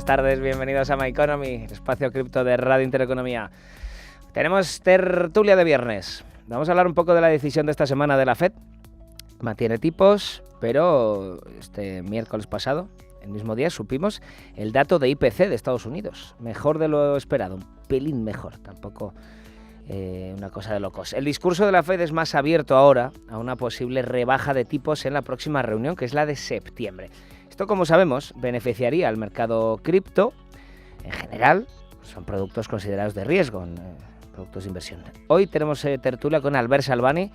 buenas tardes, bienvenidos a My Economy, el espacio cripto de Radio Intereconomía. Tenemos tertulia de viernes. Vamos a hablar un poco de la decisión de esta semana de la FED. Mantiene tipos, pero este miércoles pasado, el mismo día, supimos el dato de IPC de Estados Unidos. Mejor de lo esperado, un pelín mejor, tampoco una cosa de locos. El discurso de la FED es más abierto ahora a una posible rebaja de tipos en la próxima reunión, que es la de septiembre. Esto, como sabemos, beneficiaría al mercado cripto en general. Son productos considerados de riesgo, productos de inversión. Hoy tenemos tertulia con Albert Salvani,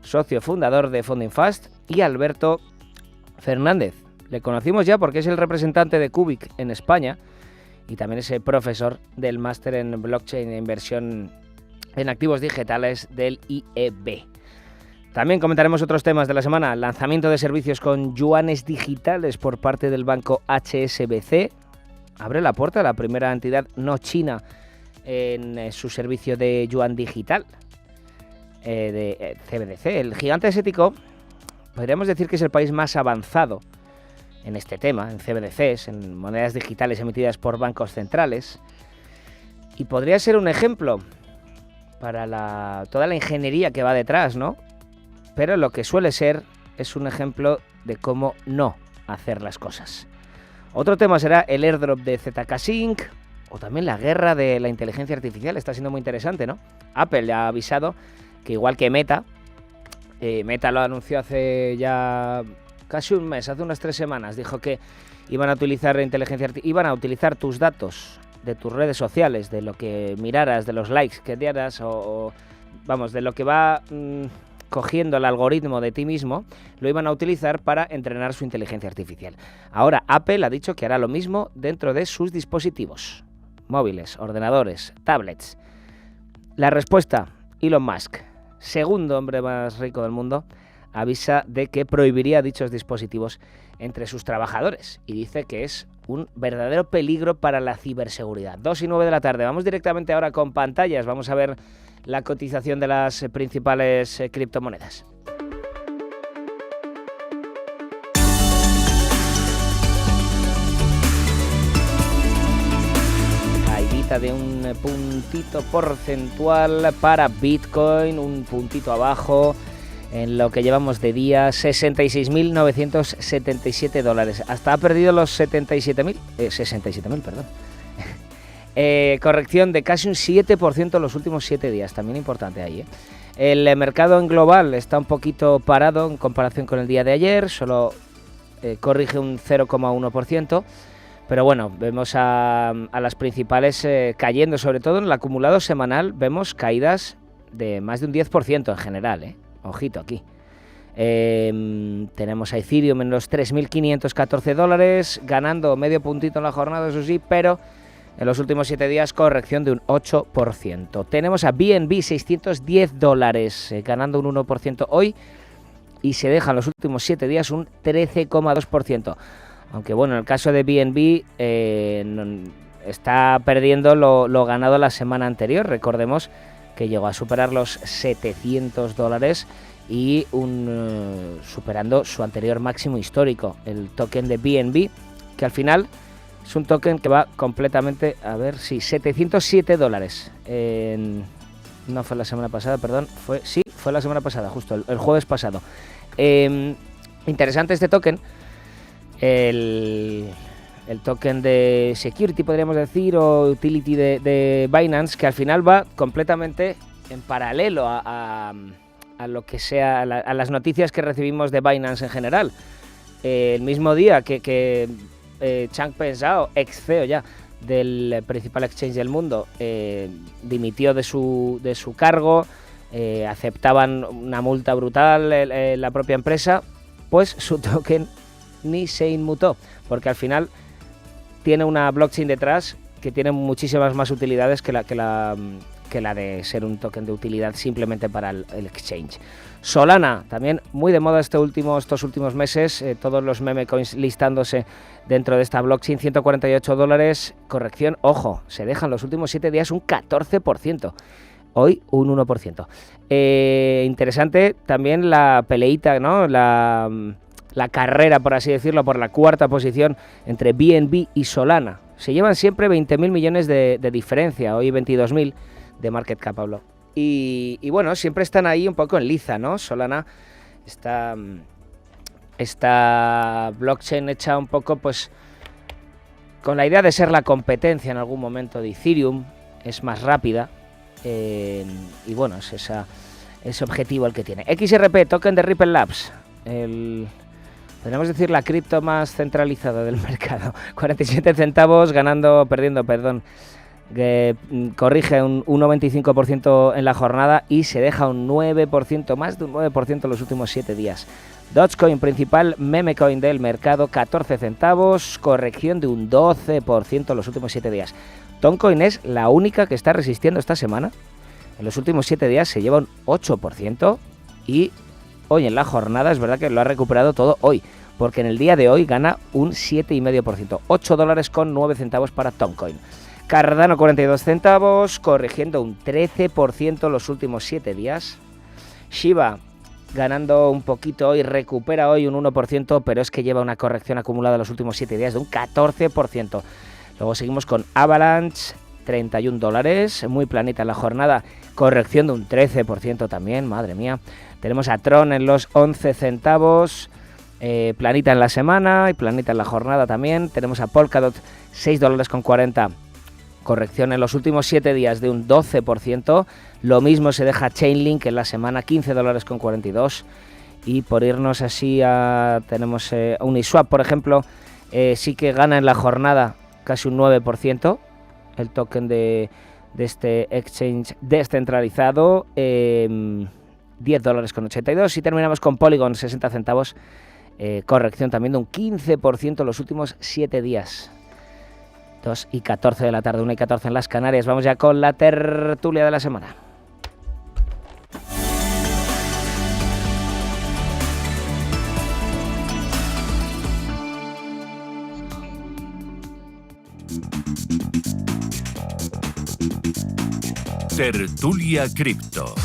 socio fundador de Funding Fast, y Alberto Fernández. Le conocimos ya porque es el representante de Cubic en España y también es el profesor del máster en blockchain e inversión en activos digitales del IEB. También comentaremos otros temas de la semana. Lanzamiento de servicios con yuanes digitales por parte del banco HSBC. Abre la puerta a la primera entidad no china en su servicio de yuan digital de CBDC. El gigante asiático podríamos decir que es el país más avanzado en este tema, en CBDCs, en monedas digitales emitidas por bancos centrales. Y podría ser un ejemplo para toda la ingeniería que va detrás, ¿no? Pero lo que suele ser es un ejemplo de cómo no hacer las cosas. Otro tema será el airdrop de ZK Sync o también la guerra de la inteligencia artificial. Está siendo muy interesante, ¿no? Apple ya ha avisado que igual que Meta lo anunció hace ya casi un mes, hace unas 3 semanas, dijo que iban a utilizar iban a utilizar tus datos de tus redes sociales, de lo que miraras, de los likes que dieras vamos, de lo que va cogiendo el algoritmo de ti mismo, lo iban a utilizar para entrenar su inteligencia artificial. Ahora Apple ha dicho que hará lo mismo dentro de sus dispositivos móviles, ordenadores, tablets. La respuesta: Elon Musk, segundo hombre más rico del mundo, avisa de que prohibiría dichos dispositivos entre sus trabajadores y dice que es un verdadero peligro para la ciberseguridad. 2:09 de la tarde. Vamos directamente ahora con pantallas. Vamos a ver la cotización de las principales criptomonedas. Caída de un puntito porcentual para Bitcoin, un puntito abajo en lo que llevamos de día, 66.977 dólares. Hasta ha perdido los 67.000, perdón. Corrección de casi un 7% en los últimos 7 días, también importante ahí, ¿eh? El mercado en global está un poquito parado en comparación con el día de ayer, solo corrige un 0,1%, pero bueno, vemos a las principales cayendo, sobre todo en el acumulado semanal, vemos caídas de más de un 10% en general, ¿eh? Ojito aquí. Tenemos a Ethereum en los 3.514 dólares, ganando medio puntito en la jornada, eso sí, pero en los últimos 7 días corrección de un 8%. Tenemos a BNB 610 dólares, ganando un 1% hoy, y se deja en los últimos 7 días un 13,2%. Aunque bueno, en el caso de BNB está perdiendo lo ganado la semana anterior. Recordemos que llegó a superar los 700 dólares y superando su anterior máximo histórico, el token de BNB, que al final es un token que va completamente, 707 dólares. No fue la semana pasada, perdón, fue la semana pasada, justo el jueves pasado. Interesante este token, el token de security, podríamos decir, o utility de Binance, que al final va completamente en paralelo a lo que sea, a las noticias que recibimos de Binance en general. El mismo día que Changpeng Zhao, ex CEO ya del principal exchange del mundo, dimitió de su cargo, aceptaban una multa brutal la propia empresa, pues su token ni se inmutó, porque al final tiene una blockchain detrás que tiene muchísimas más utilidades que la de ser un token de utilidad simplemente para el exchange. Solana, también muy de moda estos últimos meses, todos los meme coins listándose dentro de esta blockchain, 148 dólares, corrección, ojo, se dejan los últimos 7 días un 14%, hoy un 1%. Interesante también la peleita, ¿no? La carrera, por así decirlo, por la cuarta posición entre BNB y Solana. Se llevan siempre 20.000 millones de diferencia, hoy 22.000 de market cap hablo. Y bueno, siempre están ahí un poco en liza, ¿no? Solana esta blockchain hecha un poco pues con la idea de ser la competencia en algún momento de Ethereum, es más rápida y bueno, es ese objetivo el que tiene. XRP, token de Ripple Labs, podríamos decir la cripto más centralizada del mercado. 47 centavos perdiendo, que corrige un 1,25% en la jornada y se deja un 9%, más de un 9% en los últimos 7 días. Dogecoin, principal meme coin del mercado, 14 centavos, corrección de un 12% en los últimos 7 días. Toncoin es la única que está resistiendo esta semana. En los últimos 7 días se lleva un 8% y hoy en la jornada es verdad que lo ha recuperado todo hoy, porque en el día de hoy gana un 7,5%, $8.09 para Toncoin. Cardano 42 centavos, corrigiendo un 13% los últimos 7 días. Shiba ganando un poquito hoy, recupera hoy un 1%, pero es que lleva una corrección acumulada los últimos 7 días de un 14%. Luego seguimos con Avalanche, $31, muy planita en la jornada, corrección de un 13% también, madre mía. Tenemos a Tron en los 11 centavos, planita en la semana y planita en la jornada también. Tenemos a Polkadot, $6.40. Corrección en los últimos 7 días de un 12%. Lo mismo se deja Chainlink en la semana, $15.42. Y por irnos así tenemos Uniswap, por ejemplo, sí que gana en la jornada casi un 9%. El token de este exchange descentralizado, $10.82. Y terminamos con Polygon, 60 centavos. Corrección también de un 15% en los últimos 7 días. 2:14 de la tarde, 1:14 en las Canarias. Vamos ya con la tertulia de la semana. Tertulia Cripto.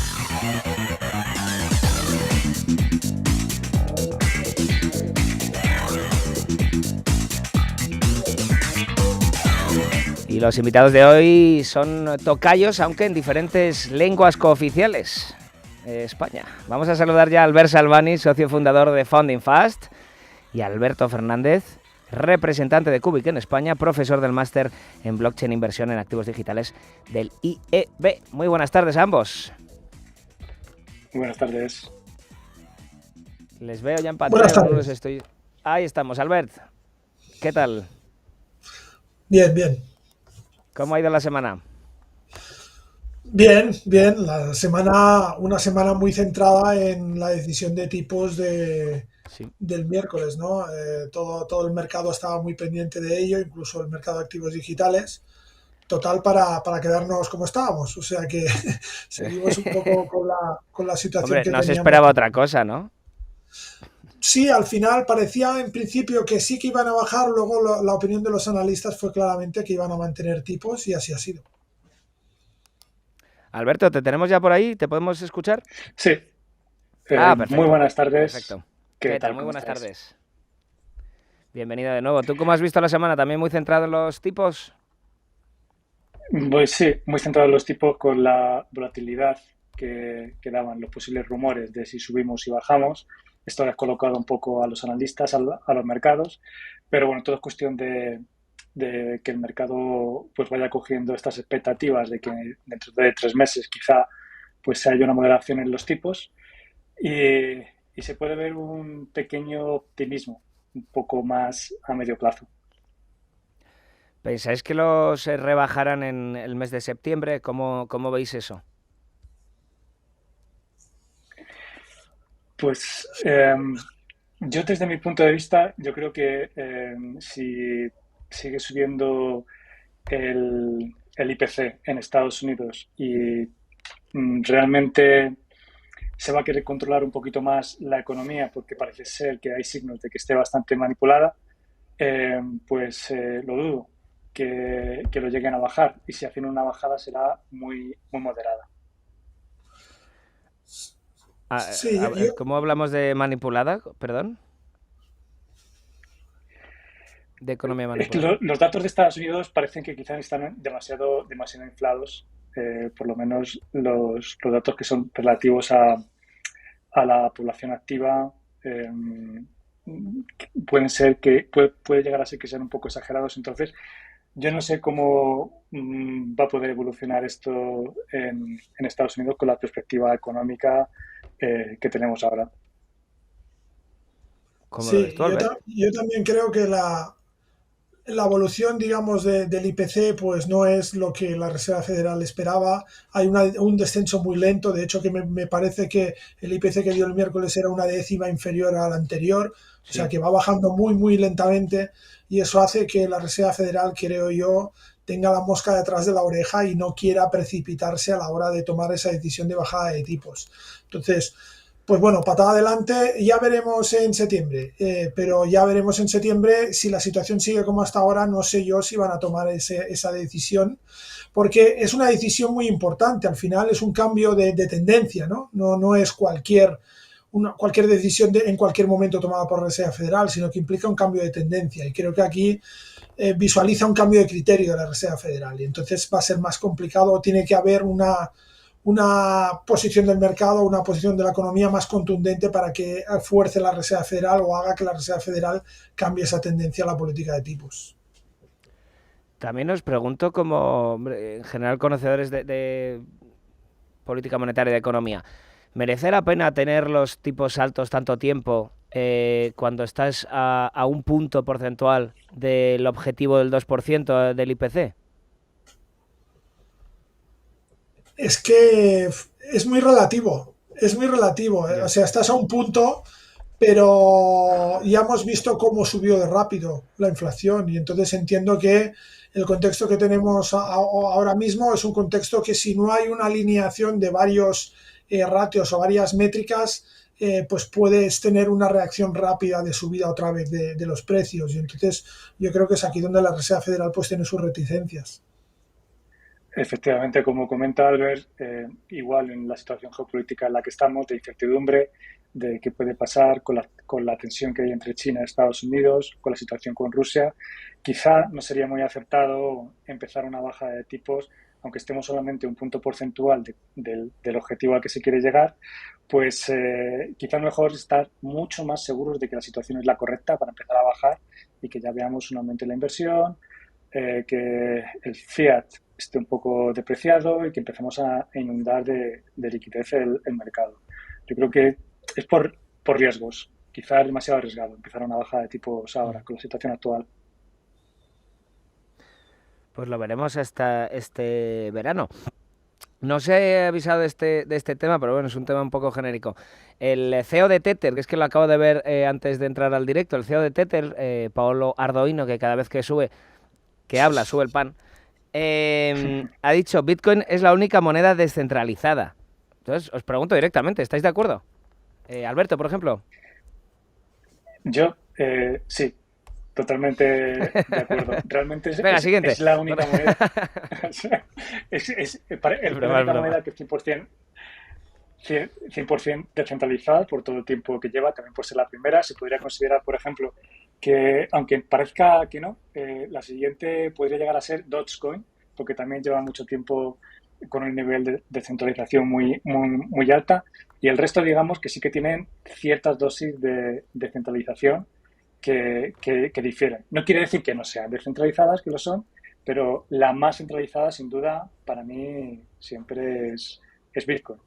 Y los invitados de hoy son tocayos, aunque en diferentes lenguas cooficiales de España. Vamos a saludar ya a Albert Salvani, socio fundador de Founding Fast, y a Alberto Fernández, representante de Cubic en España, profesor del máster en Blockchain e Inversión en Activos Digitales del IEB. Muy buenas tardes a ambos. Muy buenas tardes. Les veo ya en pantalla. No los estoy... Ahí estamos, Albert. ¿Qué tal? Bien, bien. ¿Cómo ha ido la semana? Bien, bien. Una semana muy centrada en la decisión de tipos del miércoles, ¿no? Todo el mercado estaba muy pendiente de ello, incluso el mercado de activos digitales. Total para quedarnos como estábamos. O sea que seguimos un poco con la situación. Hombre, que no se teníamos. esperaba otra cosa, ¿no? Sí, al final parecía en principio que sí que iban a bajar, luego la opinión de los analistas fue claramente que iban a mantener tipos y así ha sido. Alberto, ¿te tenemos ya por ahí? ¿Te podemos escuchar? Sí. Perfecto. Muy buenas tardes. Perfecto. ¿Qué tal? Muy buenas tardes. Bienvenido de nuevo. ¿Tú cómo has visto la semana? ¿También muy centrado en los tipos? Pues sí, muy centrado en los tipos con la volatilidad que daban los posibles rumores de si subimos y bajamos. Esto ha descolocado un poco a los analistas, a los mercados, pero bueno, todo es cuestión de que el mercado pues vaya cogiendo estas expectativas de que dentro de 3 meses quizá pues haya una moderación en los tipos y se puede ver un pequeño optimismo un poco más a medio plazo. ¿Pensáis que los rebajarán en el mes de septiembre? ¿Cómo veis eso? Pues yo desde mi punto de vista, yo creo que si sigue subiendo el IPC en Estados Unidos y realmente se va a querer controlar un poquito más la economía porque parece ser que hay signos de que esté bastante manipulada, pues lo dudo que lo lleguen a bajar y si hacen una bajada será muy, muy moderada. Sí, ¿Cómo hablamos de manipulada? Perdón. de economía Es que manipulada? los datos de Estados Unidos parecen que quizás están demasiado inflados, por lo menos los datos que son relativos a la población activa. eh, puede llegar a ser que sean un poco exagerados. Entonces, yo no sé cómo va a poder evolucionar esto en Estados Unidos con la perspectiva económica que tenemos ahora. ¿Cómo lo ves Sí, tú, Albert? yo también creo que la evolución, digamos, del IPC, pues no es lo que la Reserva Federal esperaba. Hay un descenso muy lento. De hecho, que me parece que el IPC que dio el miércoles era una décima inferior al anterior. O sea, Sí. que va bajando muy, muy lentamente. Y eso hace que la Reserva Federal, creo yo, tenga la mosca detrás de la oreja y no quiera precipitarse a la hora de tomar esa decisión de bajada de tipos. Entonces, pues bueno, patada adelante, ya veremos en septiembre, pero ya veremos en septiembre si la situación sigue como hasta ahora, no sé yo si van a tomar esa decisión, porque es una decisión muy importante, al final es un cambio de tendencia, ¿no? No es cualquier decisión en cualquier momento tomada por la Reserva Federal, sino que implica un cambio de tendencia y creo que aquí visualiza un cambio de criterio de la Reserva Federal y entonces va a ser más complicado, tiene que haber una posición del mercado, una posición de la economía más contundente para que fuerce la Reserva Federal o haga que la Reserva Federal cambie esa tendencia a la política de tipos. También os pregunto, como hombre, en general conocedores de política monetaria y de economía, ¿merece la pena tener los tipos altos tanto tiempo cuando estás a un punto porcentual del objetivo del 2% del IPC? Es que es muy relativo, es muy relativo. O Ya. sea, estás a un punto, pero ya hemos visto cómo subió de rápido la inflación y entonces entiendo que el contexto que tenemos ahora mismo es un contexto que si no hay una alineación de varios ratios o varias métricas, pues puedes tener una reacción rápida de subida otra vez de los precios y entonces yo creo que es aquí donde la Reserva Federal pues tiene sus reticencias. Efectivamente, como comenta Albert, igual en la situación geopolítica en la que estamos, de incertidumbre, de qué puede pasar con la tensión que hay entre China y Estados Unidos, con la situación con Rusia, quizá no sería muy acertado empezar una baja de tipos, aunque estemos solamente un punto porcentual del objetivo al que se quiere llegar, pues quizá mejor estar mucho más seguros de que la situación es la correcta para empezar a bajar y que ya veamos un aumento en la inversión, que el fiat esté un poco depreciado y que empecemos a inundar de liquidez el mercado. Yo creo que es por riesgos. Quizá es demasiado arriesgado empezar una bajada de tipos ahora con la situación actual. Pues lo veremos hasta este verano. No os he avisado de este tema, pero bueno, es un tema un poco genérico. El CEO de Tether, que es que lo acabo de ver antes de entrar al directo, el CEO de Tether, Paolo Ardoino, que cada vez que habla, sube el pan, ha dicho, Bitcoin es la única moneda descentralizada. Entonces, os pregunto directamente, ¿estáis de acuerdo? Alberto, por ejemplo. Sí, totalmente de acuerdo. Realmente Venga, siguiente. es la única moneda. Es Es la broma, es única broma. moneda que es 100% descentralizada por todo el tiempo que lleva, también por ser la primera. Se podría considerar, por ejemplo, que aunque parezca que no, la siguiente podría llegar a ser Dogecoin, porque también lleva mucho tiempo con un nivel de descentralización muy alta, y el resto, digamos, que sí que tienen ciertas dosis de descentralización que difieren. No quiere decir que no sean descentralizadas, que lo son, pero la más centralizada, sin duda, para mí siempre es Bitcoin,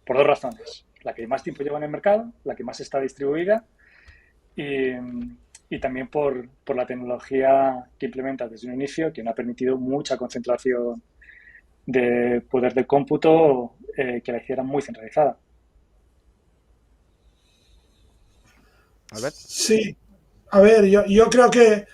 por dos razones. La que más tiempo lleva en el mercado, la que más está distribuida y, y también por la tecnología que implementa desde un inicio, que no ha permitido mucha concentración de poder de cómputo que la hiciera muy centralizada. Albert. Sí, a ver, yo creo que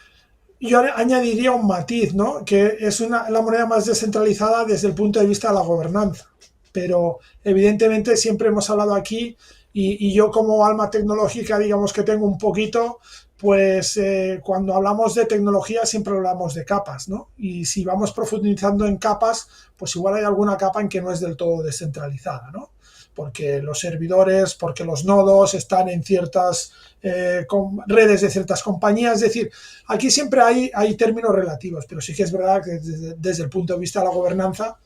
yo añadiría un matiz, ¿no? Que es la moneda más descentralizada desde el punto de vista de la gobernanza. Pero evidentemente siempre hemos hablado aquí y yo como alma tecnológica, digamos que tengo un poquito, pues cuando hablamos de tecnología siempre hablamos de capas, ¿no? Y si vamos profundizando en capas, pues igual hay alguna capa en que no es del todo descentralizada, ¿no? porque los servidores, porque los nodos están en ciertas redes de ciertas compañías. Es decir, aquí siempre hay términos relativos, pero sí que es verdad que desde el punto de vista de la gobernanza,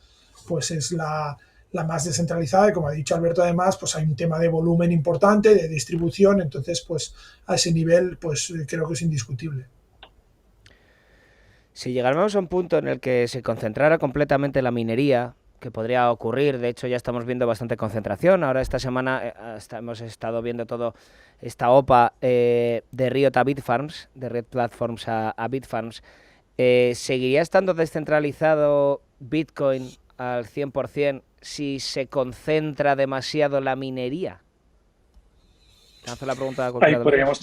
pues es la más descentralizada, y como ha dicho Alberto, además, pues hay un tema de volumen importante, de distribución, entonces pues a ese nivel pues creo que es indiscutible. Si llegáramos a un punto en el que se concentrara completamente la minería, que podría ocurrir, de hecho ya estamos viendo bastante concentración, ahora esta semana hemos estado viendo todo esta OPA de Riot a Bitfarms, de Riot Platforms a Bitfarms, ¿seguiría estando descentralizado Bitcoin al 100% si se concentra demasiado la minería? Te lanzo la pregunta a Ahí podríamos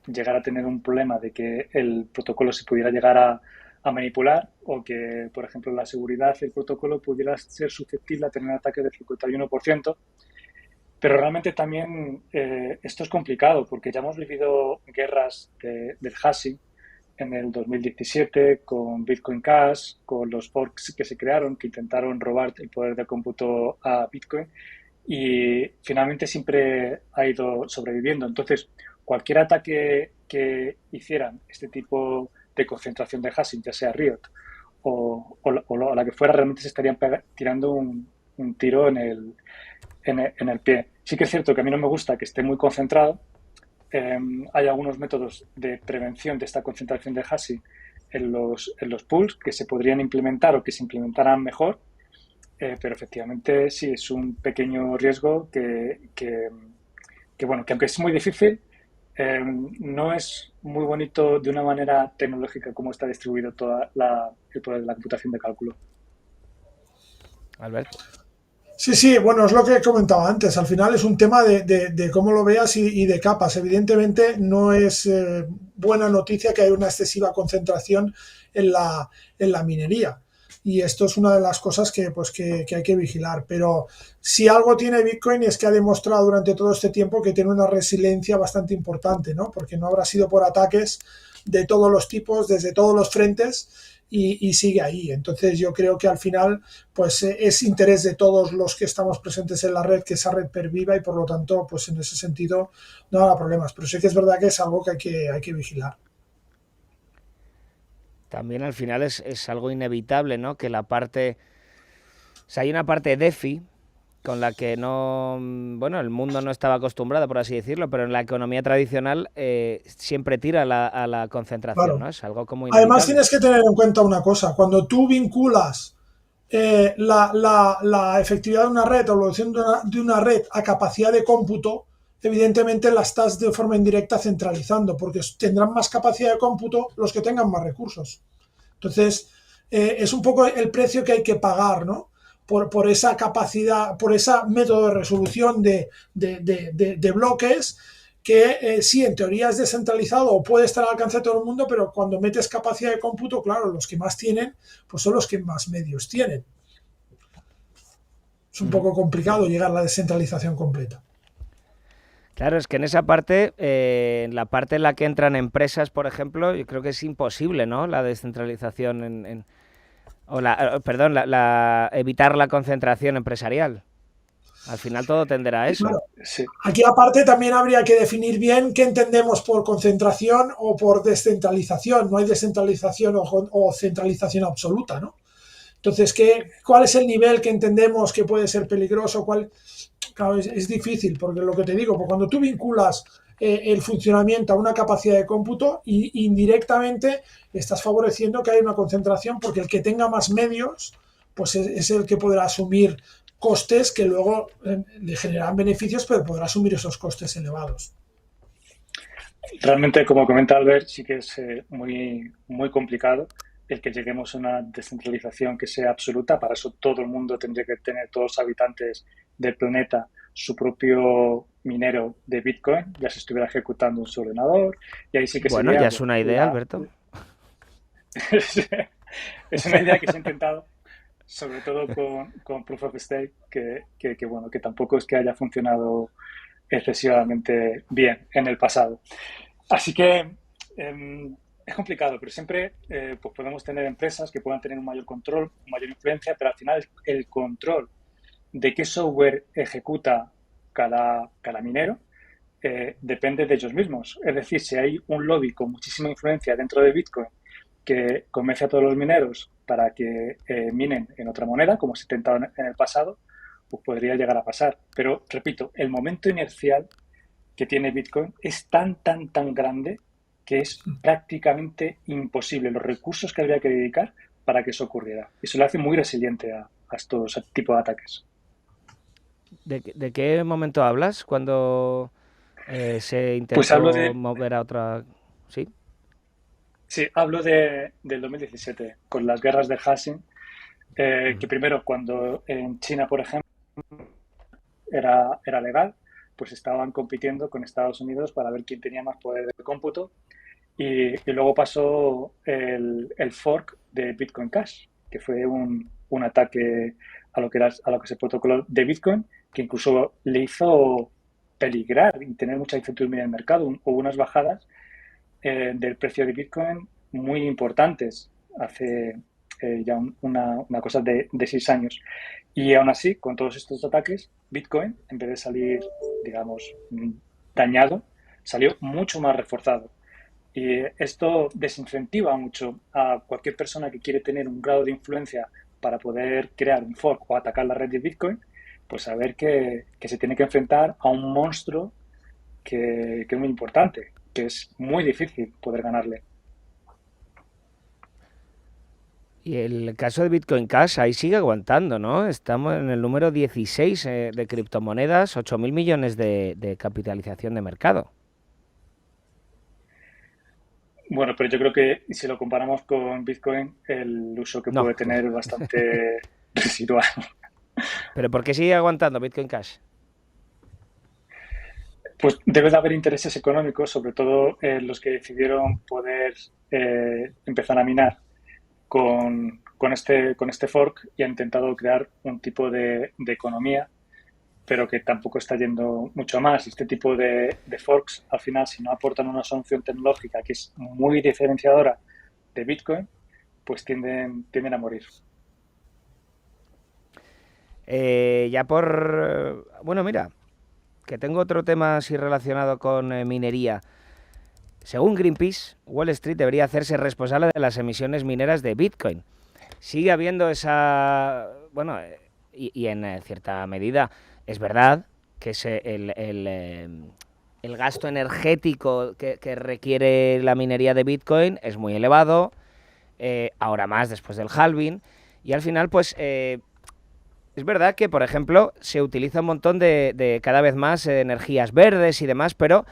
llegar a tener un problema de que el protocolo se pudiera llegar a manipular, o que, por ejemplo, la seguridad del protocolo pudiera ser susceptible a tener ataques del 51%. Pero realmente también esto es complicado, porque ya hemos vivido guerras del hashing en el 2017 con Bitcoin Cash, con los forks que se crearon, que intentaron robar el poder de cómputo a Bitcoin, y finalmente siempre ha ido sobreviviendo. Entonces, cualquier ataque que hicieran este tipo de concentración de hashing, ya sea Riot o la que fuera, realmente se estarían tirando un tiro en el pie. Sí que es cierto que a mí no me gusta que esté muy concentrado. Hay algunos métodos de prevención de esta concentración de hashing en los pools que se podrían implementar o que se implementaran mejor, pero efectivamente sí es un pequeño riesgo que aunque es muy difícil, no es muy bonito de una manera tecnológica como está distribuido todo el poder de la computación de cálculo. Alberto. Sí, bueno, es lo que he comentado antes. Al final es un tema de cómo lo veas y de capas. Evidentemente no es buena noticia que haya una excesiva concentración en la minería. Y esto es una de las cosas que hay que vigilar. Pero si algo tiene Bitcoin es que ha demostrado durante todo este tiempo que tiene una resiliencia bastante importante, ¿no? Porque no habrá sido por ataques de todos los tipos, desde todos los frentes, y sigue ahí. Entonces yo creo que al final pues es interés de todos los que estamos presentes en la red que esa red perviva, y por lo tanto pues en ese sentido no habrá problemas, pero sí que es verdad que es algo que hay que vigilar. También al final es algo inevitable, ¿no? Que la parte... O sea, hay una parte DeFi con la que no... Bueno, el mundo no estaba acostumbrado, por así decirlo, pero en la economía tradicional siempre tira a la concentración, Claro. ¿no? Es algo como inevitable. Además tienes que tener en cuenta una cosa: cuando tú vinculas la efectividad de una red o la evolución de una red a capacidad de cómputo, evidentemente la estás de forma indirecta centralizando, porque tendrán más capacidad de cómputo los que tengan más recursos. Entonces, es un poco el precio que hay que pagar, ¿no? Por esa capacidad, por ese método de resolución de bloques que sí, en teoría es descentralizado o puede estar al alcance de todo el mundo, pero cuando metes capacidad de cómputo, claro, los que más tienen, pues son los que más medios tienen. Es un poco complicado llegar a la descentralización completa. Claro, es que en esa parte, en la parte en la que entran empresas, por ejemplo, yo creo que es imposible, ¿no? La descentralización evitar la concentración empresarial. Al final todo tenderá a eso. Claro. Sí. Aquí aparte también habría que definir bien qué entendemos por concentración o por descentralización. No hay descentralización o centralización absoluta, ¿no? Entonces, ¿cuál es el nivel que entendemos que puede ser peligroso? Claro, es difícil, porque lo que te digo, pues cuando tú vinculas el funcionamiento a una capacidad de cómputo, y indirectamente estás favoreciendo que haya una concentración, porque el que tenga más medios pues es el que podrá asumir costes que luego le generan beneficios, pero podrá asumir esos costes elevados. Realmente, como comenta Albert, sí que es muy, muy complicado el que lleguemos a una descentralización que sea absoluta. Para eso todo el mundo tendría que tener, todos los habitantes del planeta, su propio minero de Bitcoin, ya se estuviera ejecutando en su ordenador, y ahí sí que bueno, sería... ya es una idea, Alberto. Es una idea que se ha intentado, sobre todo con Proof of Stake, que tampoco es que haya funcionado excesivamente bien en el pasado. Así que Es complicado, pero siempre pues podemos tener empresas que puedan tener un mayor control, mayor influencia, pero al final el control de qué software ejecuta cada minero depende de ellos mismos. Es decir, si hay un lobby con muchísima influencia dentro de Bitcoin que convence a todos los mineros para que minen en otra moneda, como se intentaba en el pasado, pues podría llegar a pasar. Pero, repito, el momento inercial que tiene Bitcoin es tan grande que es prácticamente imposible los recursos que habría que dedicar para que eso ocurriera. Y eso lo hace muy resiliente a estos tipos de ataques. ¿De qué momento hablas cuando se Pues hablo intentó mover a otra? ¿Sí? Sí, hablo del 2017, con las guerras de hashing, que primero cuando en China, por ejemplo, era legal, pues estaban compitiendo con Estados Unidos para ver quién tenía más poder de cómputo. Y luego pasó el fork de Bitcoin Cash, que fue un ataque a lo que es el protocolo de Bitcoin, que incluso le hizo peligrar y tener mucha incertidumbre en el mercado. Hubo unas bajadas del precio de Bitcoin muy importantes hace ya una cosa de 6 años. Y aún así, con todos estos ataques, Bitcoin, en vez de salir, digamos, dañado, salió mucho más reforzado. Y esto desincentiva mucho a cualquier persona que quiere tener un grado de influencia para poder crear un fork o atacar la red de Bitcoin, pues saber que se tiene que enfrentar a un monstruo que es muy importante, que es muy difícil poder ganarle. Y el caso de Bitcoin Cash ahí sigue aguantando, ¿no? Estamos en el número 16 de criptomonedas, 8.000 millones de capitalización de mercado. Bueno, pero yo creo que si lo comparamos con Bitcoin, el uso que No, puede tener es bastante residual. pero ¿por qué sigue aguantando Bitcoin Cash? Pues debe de haber intereses económicos, sobre todo los que decidieron poder empezar a minar con este fork y han intentado crear un tipo de economía, pero que tampoco está yendo mucho más. Este tipo de forks, al final, si no aportan una solución tecnológica que es muy diferenciadora de Bitcoin, pues tienden a morir. Bueno, mira, que tengo otro tema así relacionado con minería. Según Greenpeace, Wall Street debería hacerse responsable de las emisiones mineras de Bitcoin. Sigue habiendo esa... Bueno, y en cierta medida es verdad que el gasto energético que requiere la minería de Bitcoin es muy elevado, ahora más después del halving, y al final pues... es verdad que, por ejemplo, se utiliza un montón de cada vez más energías verdes y demás, pero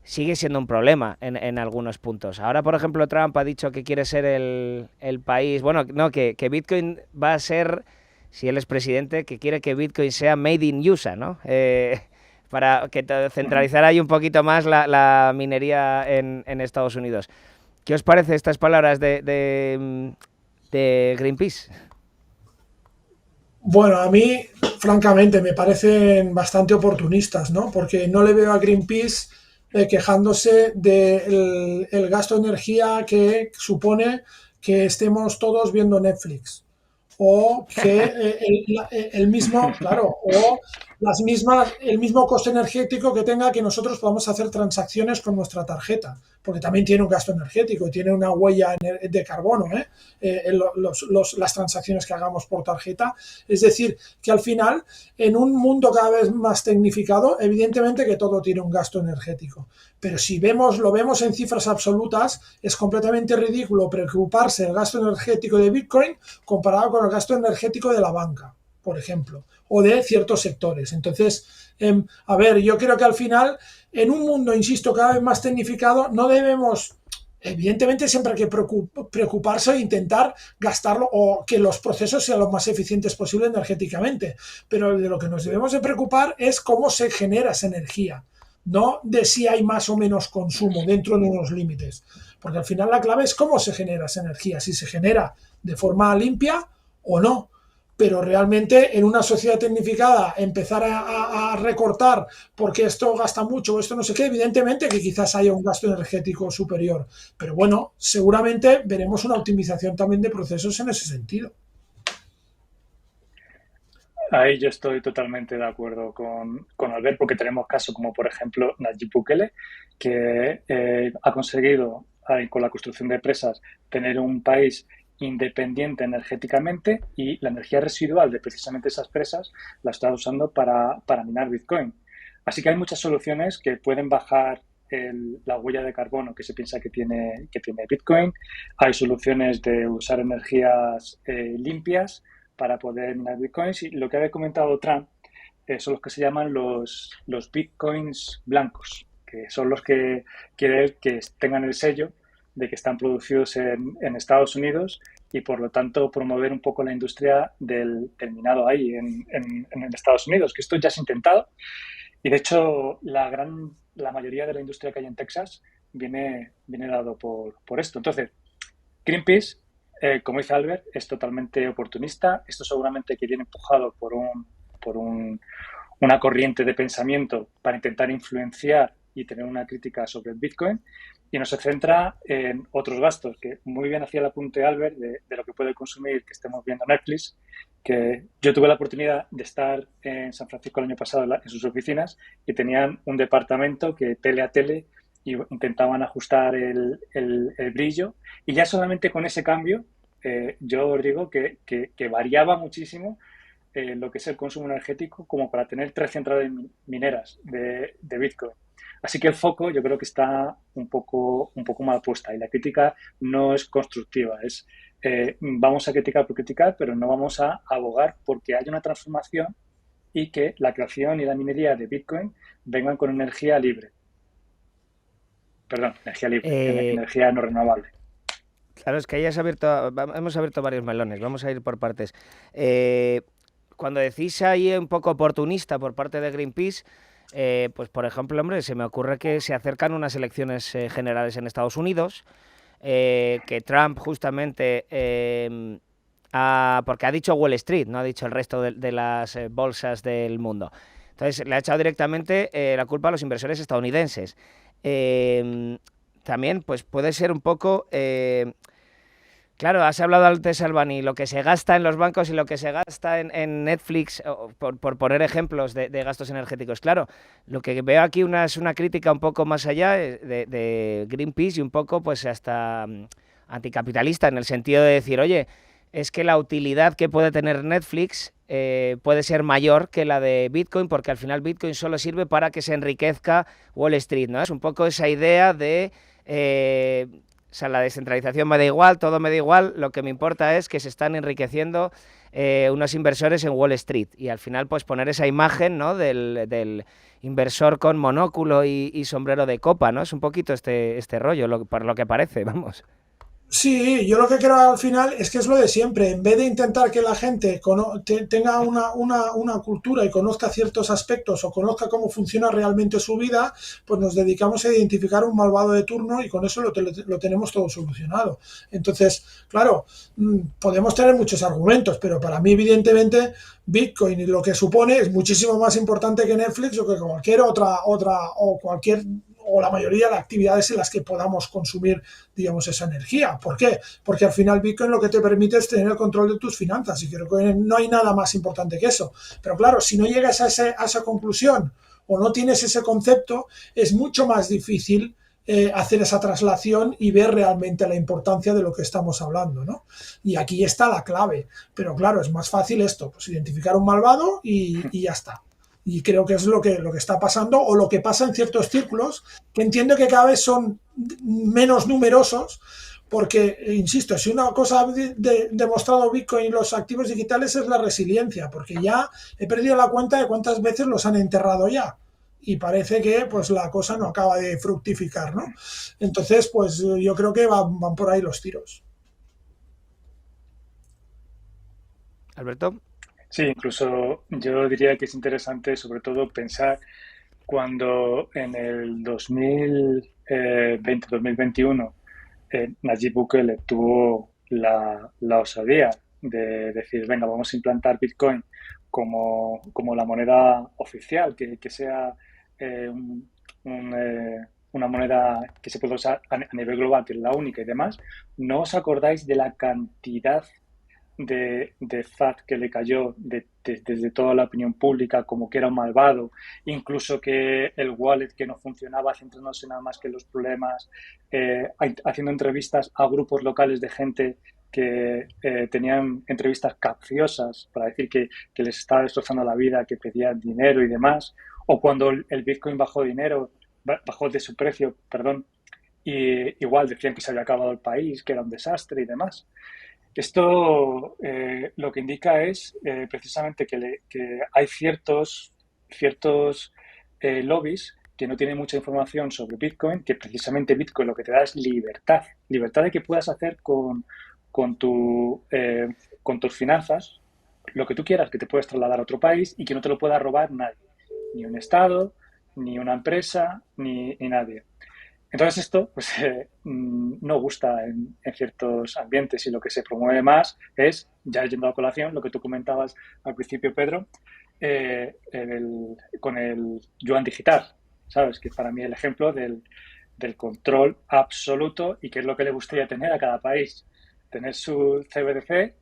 sigue siendo un problema en algunos puntos. Ahora, por ejemplo, Trump ha dicho que quiere ser el país... Bueno, no, que Bitcoin va a ser, si él es presidente, que quiere que Bitcoin sea made in USA, ¿no? Para que centralizar ahí un poquito más la minería en Estados Unidos. ¿Qué os parece estas palabras de Greenpeace? Bueno, a mí, francamente, me parecen bastante oportunistas, ¿no? Porque no le veo a Greenpeace quejándose del gasto de energía que supone que estemos todos viendo Netflix. O que el mismo, claro, o el mismo coste energético que tenga que nosotros podamos hacer transacciones con nuestra tarjeta, porque también tiene un gasto energético y tiene una huella de carbono, las transacciones que hagamos por tarjeta. Es decir, que al final, en un mundo cada vez más tecnificado, evidentemente que todo tiene un gasto energético. Pero si lo vemos en cifras absolutas, es completamente ridículo preocuparse del gasto energético de Bitcoin comparado con el gasto energético de la banca, por ejemplo, o de ciertos sectores. Entonces, a ver, yo creo que al final, en un mundo, insisto, cada vez más tecnificado, no debemos... Evidentemente siempre hay que preocuparse e intentar gastarlo o que los procesos sean lo más eficientes posible energéticamente. Pero de lo que nos debemos de preocupar es cómo se genera esa energía, no de si hay más o menos consumo dentro de unos límites. Porque al final la clave es cómo se genera esa energía, si se genera de forma limpia o no. pero realmente en una sociedad tecnificada empezar a recortar porque esto gasta mucho o esto no sé qué, evidentemente que quizás haya un gasto energético superior, pero bueno, seguramente veremos una optimización también de procesos en ese sentido. Ahí yo estoy totalmente de acuerdo con Albert, porque tenemos casos como, por ejemplo, Nayib Bukele, que ha conseguido, con la construcción de presas, tener un país independiente energéticamente, y la energía residual de precisamente esas presas la está usando para minar Bitcoin. Así que hay muchas soluciones que pueden bajar la huella de carbono que se piensa que tiene Bitcoin. Hay soluciones de usar energías limpias para poder minar bitcoins, y lo que había comentado Trump son los que se llaman los bitcoins blancos, que son los que quiere que tengan el sello de que están producidos en Estados Unidos, y por lo tanto promover un poco la industria del minado ahí en Estados Unidos, que esto ya se ha intentado, y de hecho la mayoría de la industria que hay en Texas viene dado por esto. Entonces, Greenpeace, como dice Albert, es totalmente oportunista. Esto seguramente que viene empujado por una corriente de pensamiento para intentar influenciar y tener una crítica sobre el Bitcoin, y no se centra en otros gastos, que muy bien hacía el apunte Albert de lo que puede consumir, que estemos viendo Netflix, que yo tuve la oportunidad de estar en San Francisco el año pasado en sus oficinas, y tenían un departamento que tele a tele y intentaban ajustar el brillo, y ya solamente con ese cambio yo os digo que variaba muchísimo lo que es el consumo energético, como para tener 3 centrales mineras de Bitcoin. Así que el foco yo creo que está un poco mal puesta, y la crítica no es constructiva. Vamos a criticar por criticar, pero no vamos a abogar porque haya una transformación y que la creación y la minería de Bitcoin vengan con energía libre. Perdón, energía libre, energía no renovable. Claro, es que ahí hemos abierto varios melones, vamos a ir por partes. Cuando decís ahí un poco oportunista por parte de Greenpeace, pues por ejemplo, hombre, se me ocurre que se acercan unas elecciones generales en Estados Unidos, que Trump justamente, porque ha dicho Wall Street, no ha dicho el resto de las bolsas del mundo. Entonces le ha echado directamente la culpa a los inversores estadounidenses. También pues puede ser un poco... Claro, has hablado antes, Albany, lo que se gasta en los bancos y lo que se gasta en Netflix, por poner ejemplos de gastos energéticos. Claro, lo que veo aquí es una crítica un poco más allá de Greenpeace, y un poco pues hasta anticapitalista, en el sentido de decir, oye, es que la utilidad que puede tener Netflix puede ser mayor que la de Bitcoin, porque al final Bitcoin solo sirve para que se enriquezca Wall Street, ¿no? Es un poco esa idea de... O sea, la descentralización me da igual, todo me da igual, lo que me importa es que se están enriqueciendo unos inversores en Wall Street, y al final pues poner esa imagen, ¿no?, del inversor con monóculo y sombrero de copa, ¿no? Es un poquito este rollo, por lo que parece, vamos. Sí, yo lo que creo al final es que es lo de siempre. En vez de intentar que la gente tenga una cultura y conozca ciertos aspectos o conozca cómo funciona realmente su vida, pues nos dedicamos a identificar un malvado de turno, y con eso lo tenemos todo solucionado. Entonces, claro, podemos tener muchos argumentos, pero para mí, evidentemente, Bitcoin y lo que supone es muchísimo más importante que Netflix o que cualquier otra o la mayoría de actividades en las que podamos consumir, digamos, esa energía. ¿Por qué? Porque al final Bitcoin lo que te permite es tener el control de tus finanzas, y creo que no hay nada más importante que eso. Pero claro, si no llegas a esa conclusión o no tienes ese concepto, es mucho más difícil hacer esa traslación y ver realmente la importancia de lo que estamos hablando, ¿no? Y aquí está la clave. Pero claro, es más fácil esto, pues identificar un malvado y ya está. Y creo que es lo que está pasando, o lo que pasa en ciertos círculos, que entiendo que cada vez son menos numerosos, porque, insisto, si una cosa ha demostrado Bitcoin y los activos digitales es la resiliencia, porque ya he perdido la cuenta de cuántas veces los han enterrado ya, y parece que pues la cosa no acaba de fructificar, ¿no? Entonces, pues yo creo que van por ahí los tiros. Alberto. Sí, incluso yo diría que es interesante sobre todo pensar cuando en el 2020-2021 Nayib Bukele tuvo la osadía de decir, venga, vamos a implantar Bitcoin como la moneda oficial, que sea una moneda que se pueda usar a nivel global, que es la única y demás. ¿No os acordáis de la cantidad de FAT que le cayó desde toda la opinión pública como que era un malvado, incluso que el wallet que no funcionaba, centrándose nada más que en los problemas, haciendo entrevistas a grupos locales de gente que tenían entrevistas capciosas para decir que les estaba destrozando la vida, que pedían dinero y demás, o cuando el Bitcoin bajó de su precio, perdón, y igual decían que se había acabado el país, que era un desastre y demás. Esto lo que indica es precisamente que hay ciertos lobbies que no tienen mucha información sobre Bitcoin, que precisamente Bitcoin lo que te da es libertad, libertad de que puedas hacer con con tus finanzas lo que tú quieras, que te puedes trasladar a otro país y que no te lo pueda robar nadie, ni un Estado, ni una empresa, ni nadie. Entonces esto pues, no gusta en ciertos ambientes y lo que se promueve más es, ya yendo a colación, lo que tú comentabas al principio, Pedro, con el yuan digital, ¿sabes? Que para mí el ejemplo del control absoluto y qué es lo que le gustaría tener a cada país. Tener su CBDC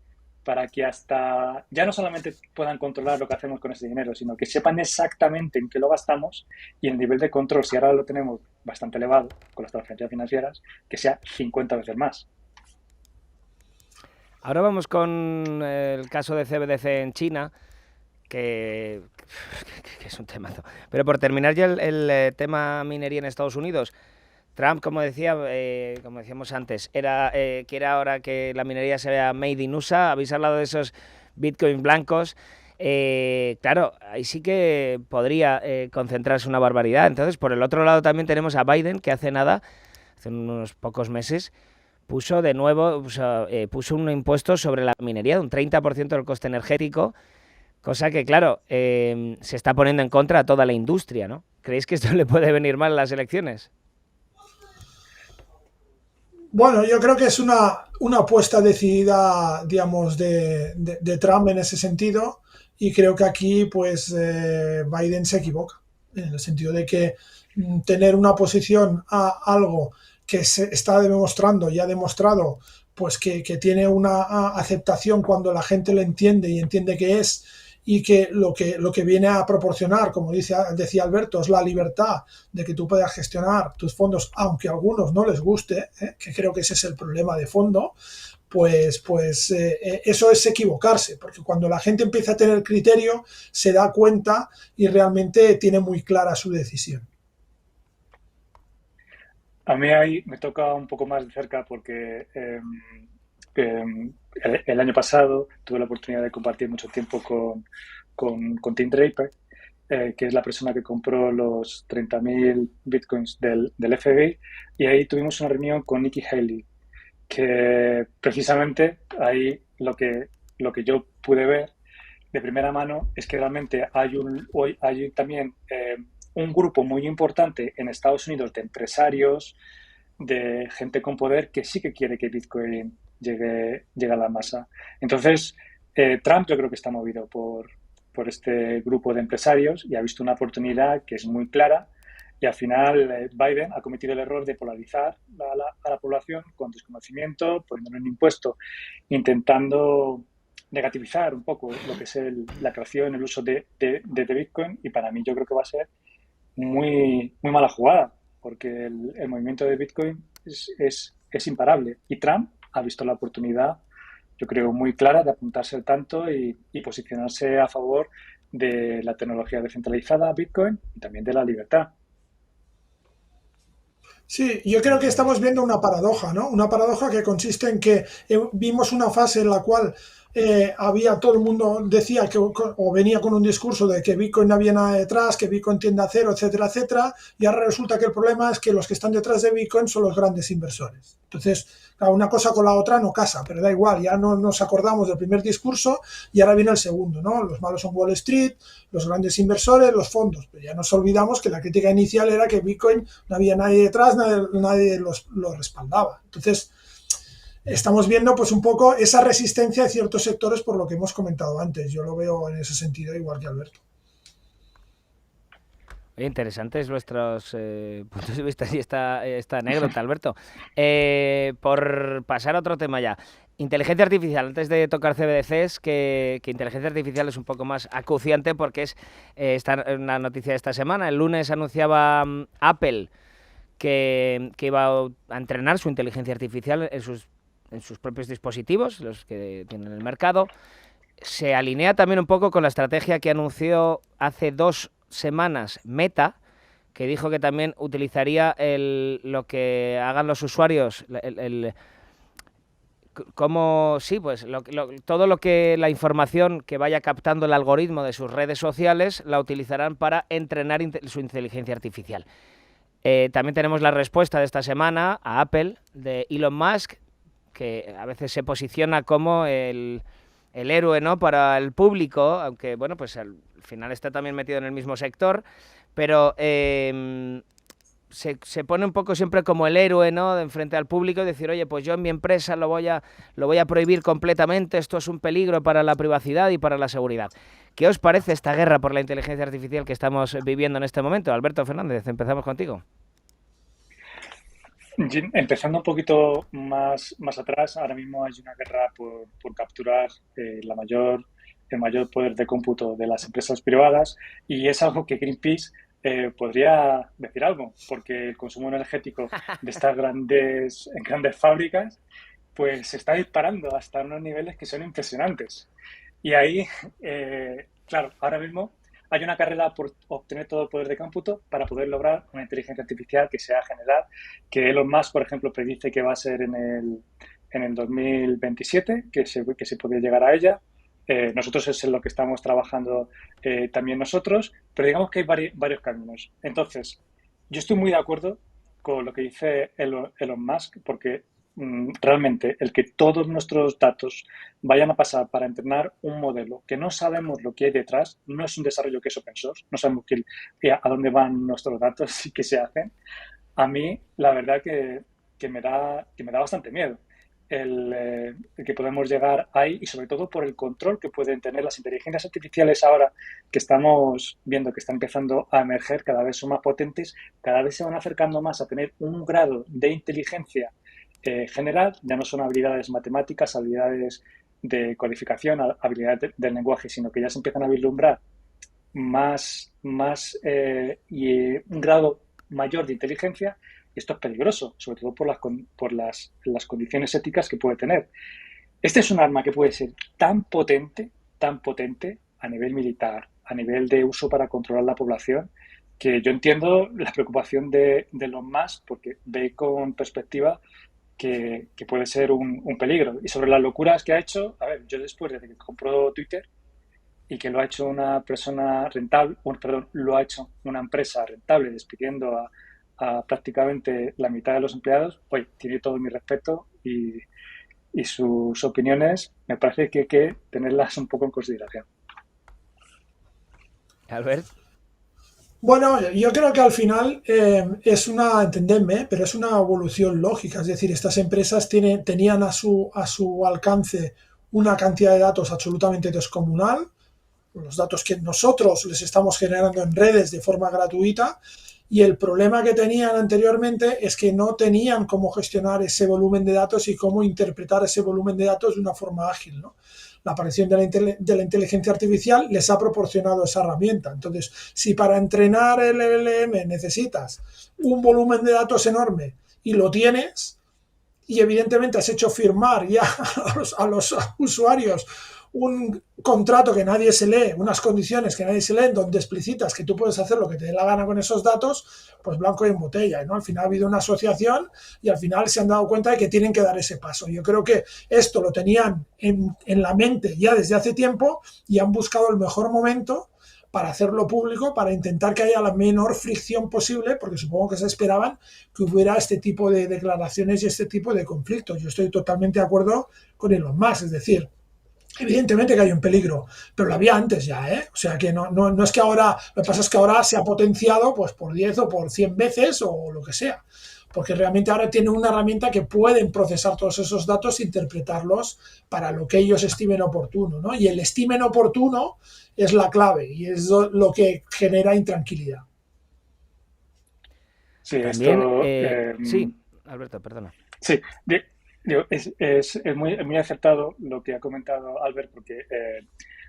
para que hasta ya no solamente puedan controlar lo que hacemos con ese dinero, sino que sepan exactamente en qué lo gastamos y el nivel de control, si ahora lo tenemos bastante elevado con las transferencias financieras, que sea 50 veces más. Ahora vamos con el caso de CBDC en China, que es un temazo. Pero por terminar ya el tema minería en Estados Unidos, Trump, como decíamos antes, quiere ahora que la minería sea made in USA. Habéis hablado de esos Bitcoin blancos. Claro, ahí sí que podría concentrarse una barbaridad. Entonces, por el otro lado también tenemos a Biden, que hace unos pocos meses, puso un impuesto sobre la minería de un 30% del coste energético, cosa que, claro, se está poniendo en contra a toda la industria, ¿no? ¿Creéis que esto le puede venir mal a las elecciones? Bueno, yo creo que es una apuesta decidida, digamos, de Trump en ese sentido, y creo que aquí, pues, Biden se equivoca, en el sentido de que tener una posición a algo que se está demostrando y ha demostrado, pues, que tiene una aceptación cuando la gente lo entiende y entiende qué es, y que lo que viene a proporcionar, como decía Alberto, es la libertad de que tú puedas gestionar tus fondos, aunque a algunos no les guste, que creo que ese es el problema de fondo. Pues eso es equivocarse, porque cuando la gente empieza a tener criterio, se da cuenta y realmente tiene muy clara su decisión. A mí ahí me toca un poco más de cerca porque el año pasado tuve la oportunidad de compartir mucho tiempo con Tim Draper, que es la persona que compró los 30.000 bitcoins del FBI, y ahí tuvimos una reunión con Nikki Haley, que precisamente ahí lo que yo pude ver de primera mano es que realmente hay también un grupo muy importante en Estados Unidos de empresarios, de gente con poder que sí que quiere que Bitcoin llegue a la masa. Entonces, Trump yo creo que está movido por este grupo de empresarios y ha visto una oportunidad que es muy clara, y al final Biden ha cometido el error de polarizar a la población con desconocimiento, poniéndole un impuesto, intentando negativizar un poco lo que es la creación, el uso de Bitcoin, y para mí yo creo que va a ser muy, muy mala jugada, porque el movimiento de Bitcoin es imparable, y Trump ha visto la oportunidad, yo creo, muy clara de apuntarse al tanto y posicionarse a favor de la tecnología descentralizada, Bitcoin, y también de la libertad. Sí, yo creo que estamos viendo una paradoja, ¿no? Una paradoja que consiste en que vimos una fase en la cual todo el mundo decía o venía con un discurso de que Bitcoin no había nada detrás, que Bitcoin tiende a cero, etcétera, etcétera, y ahora resulta que el problema es que los que están detrás de Bitcoin son los grandes inversores. Entonces, claro, una cosa con la otra no casa, pero da igual, ya no nos acordamos del primer discurso y ahora viene el segundo, ¿no? Los malos son Wall Street, los grandes inversores, los fondos, pero ya nos olvidamos que la crítica inicial era que Bitcoin no había nadie detrás, nadie lo respaldaba. Entonces, estamos viendo pues un poco esa resistencia de ciertos sectores por lo que hemos comentado antes. Yo lo veo en ese sentido igual que Alberto. Interesantes vuestros puntos de vista y esta anécdota, Alberto. Por pasar a otro tema ya. Inteligencia artificial, antes de tocar CBDCs, que inteligencia artificial es un poco más acuciante porque es una noticia de esta semana. El lunes anunciaba Apple que iba a entrenar su inteligencia artificial en sus propios dispositivos, los que tienen en el mercado. Se alinea también un poco con la estrategia que anunció hace 2 semanas Meta, que dijo que también utilizaría lo que hagan los usuarios, todo lo que la información que vaya captando el algoritmo de sus redes sociales la utilizarán para entrenar su inteligencia artificial. También tenemos la respuesta de esta semana a Apple de Elon Musk, que a veces se posiciona como el héroe, ¿no?, para el público, aunque bueno, pues al final está también metido en el mismo sector, pero se pone un poco siempre como el héroe, ¿no?, de enfrente al público y decir, oye, pues yo en mi empresa lo voy a prohibir completamente, esto es un peligro para la privacidad y para la seguridad. ¿Qué os parece esta guerra por la inteligencia artificial que estamos viviendo en este momento? Alberto Fernández, empezamos contigo. Empezando un poquito más atrás, ahora mismo hay una guerra por capturar el mayor poder de cómputo de las empresas privadas, y es algo que Greenpeace podría decir algo, porque el consumo energético de estas grandes fábricas pues se está disparando hasta unos niveles que son impresionantes. Y ahí, claro, ahora mismo hay una carrera por obtener todo el poder de cómputo para poder lograr una inteligencia artificial que sea general, que Elon Musk, por ejemplo, predice que va a ser en el 2027, que se puede llegar a ella. Nosotros es en lo que estamos trabajando también nosotros, pero digamos que hay varios caminos. Entonces, yo estoy muy de acuerdo con lo que dice Elon Musk, porque realmente el que todos nuestros datos vayan a pasar para entrenar un modelo que no sabemos lo que hay detrás, no es un desarrollo que es open source, no sabemos a dónde van nuestros datos y qué se hacen. A mí, la verdad que me da bastante miedo el que podemos llegar ahí, y sobre todo por el control que pueden tener las inteligencias artificiales ahora que estamos viendo que están empezando a emerger, cada vez son más potentes, cada vez se van acercando más a tener un grado de inteligencia general, ya no son habilidades matemáticas, habilidades de codificación, habilidades del lenguaje, sino que ya se empiezan a vislumbrar más y un grado mayor de inteligencia. Y esto es peligroso, sobre todo por las condiciones éticas que puede tener. Este es un arma que puede ser tan potente a nivel militar, a nivel de uso para controlar la población, que yo entiendo la preocupación de los más, porque ve con perspectiva que puede ser un peligro. Y sobre las locuras que ha hecho, a ver, yo después de que compró Twitter y que lo ha hecho una persona rentable, lo ha hecho una empresa rentable despidiendo a prácticamente la mitad de los empleados, pues tiene todo mi respeto, y sus opiniones me parece que hay que tenerlas un poco en consideración. Albert. Bueno, yo creo que al final entendedme, pero es una evolución lógica. Es decir, estas empresas tenían a su alcance una cantidad de datos absolutamente descomunal, los datos que nosotros les estamos generando en redes de forma gratuita, y el problema que tenían anteriormente es que no tenían cómo gestionar ese volumen de datos y cómo interpretar ese volumen de datos de una forma ágil, ¿no? La aparición de la inteligencia artificial les ha proporcionado esa herramienta. Entonces, si para entrenar el LLM necesitas un volumen de datos enorme y lo tienes, y evidentemente has hecho firmar ya a los usuarios un contrato que nadie se lee, unas condiciones que nadie se lee, donde explicitas que tú puedes hacer lo que te dé la gana con esos datos, pues blanco y en botella, ¿no? Al final ha habido una asociación y al final se han dado cuenta de que tienen que dar ese paso. Yo creo que esto lo tenían en la mente ya desde hace tiempo y han buscado el mejor momento para hacerlo público, para intentar que haya la menor fricción posible, porque supongo que se esperaban que hubiera este tipo de declaraciones y este tipo de conflictos. Yo estoy totalmente de acuerdo con Elon Musk, es decir, evidentemente que hay un peligro, pero lo había antes ya, ¿eh? O sea que no es que ahora, lo que pasa es que ahora se ha potenciado pues por 10 o por 100 veces o lo que sea. porque realmente ahora tienen una herramienta que pueden procesar todos esos datos e interpretarlos para lo que ellos estimen oportuno, ¿no? Y el estimen oportuno es la clave y es lo que genera intranquilidad. Sí, También, esto... sí, Alberto, perdona. Sí, digo, es muy acertado lo que ha comentado Albert, porque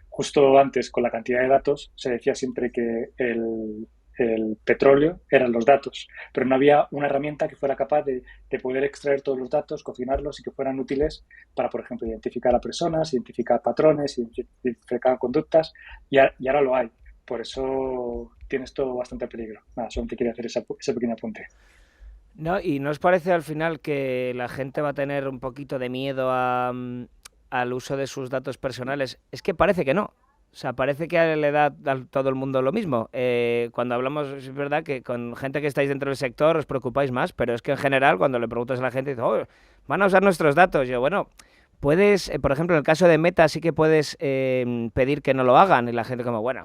justo antes, con la cantidad de datos, se decía siempre que el petróleo eran los datos, pero no había una herramienta que fuera capaz de poder extraer todos los datos, cocinarlos y que fueran útiles para, por ejemplo, identificar a personas, identificar patrones, identificar conductas, y ahora lo hay. Por eso tienes todo bastante peligro. Nada, solamente quería hacer ese pequeño apunte. No, ¿y no os parece al final que la gente va a tener un poquito de miedo al uso de sus datos personales? Es que parece que no. O sea, parece que le da a todo el mundo lo mismo. Cuando hablamos, es verdad que con gente que estáis dentro del sector os preocupáis más, pero es que en general cuando le preguntas a la gente, dice, oh, van a usar nuestros datos. Yo, bueno, puedes, por ejemplo, en el caso de Meta sí que puedes pedir que no lo hagan y la gente como, bueno,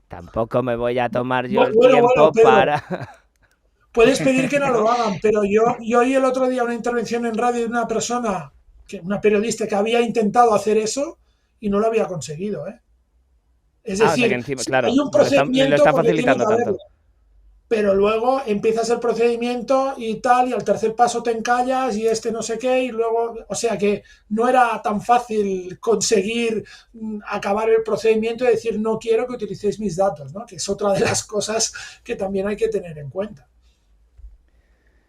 tampoco me voy a tomar yo el tiempo Pedro, para... puedes pedir que no lo hagan, pero yo oí el otro día una intervención en radio de una persona, una periodista que había intentado hacer eso y no lo había conseguido, ¿eh? Es o sea que decir, encima, sí, claro, hay un ni lo procedimiento está porque tiene que facilitando haberlo, tanto. pero luego empiezas el procedimiento y tal, y al tercer paso te encallas y no sé qué, y luego, o sea que no era tan fácil conseguir acabar el procedimiento y decir no quiero que utilicéis mis datos, ¿no? Que es otra de las cosas que también hay que tener en cuenta.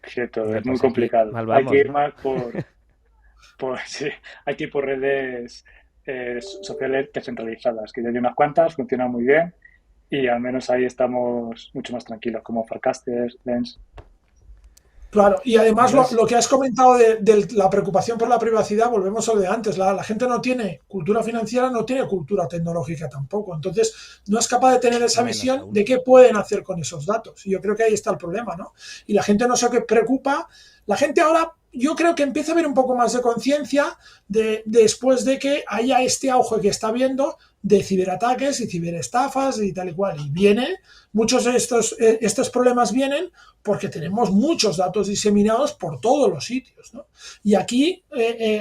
Cierto, Hombre, es muy pues aquí complicado. mal Hay que vamos, ir ¿no? más sí, hay que ir por redes sociales descentralizadas, que ya hay unas cuantas, funcionan muy bien y al menos ahí estamos mucho más tranquilos, como Farcaster, Lens. Claro, y además Yo, lo que has comentado de la preocupación por la privacidad, volvemos a lo de antes, la gente no tiene cultura financiera, no tiene cultura tecnológica tampoco, entonces no es capaz de tener esa menos visión aún. de qué pueden hacer con esos datos. Y yo creo que ahí está el problema, ¿no? Y la gente no se preocupa, la gente ahora yo creo que empieza a haber un poco más de conciencia después de que haya este auge que está viendo de ciberataques y ciberestafas y tal y cual. Y muchos de estos problemas vienen porque tenemos muchos datos diseminados por todos los sitios, ¿no? Y aquí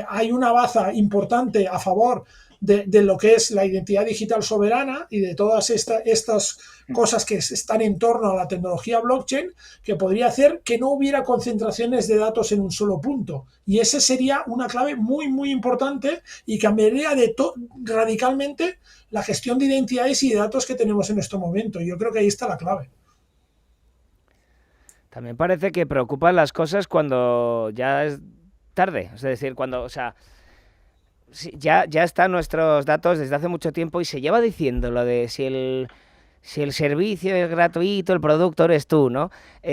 hay una baza importante a favor de lo que es la identidad digital soberana y de todas estas cosas que están en torno a la tecnología blockchain, que podría hacer que no hubiera concentraciones de datos en un solo punto. Y ese sería una clave muy, muy importante y cambiaría radicalmente la gestión de identidades y de datos que tenemos en este momento. Yo creo que ahí está la clave. También parece que preocupan las cosas cuando ya es tarde. Es decir, cuando, o sea, ya están nuestros datos desde hace mucho tiempo y se lleva diciendo lo de si el servicio es gratuito, el producto eres tú, ¿no?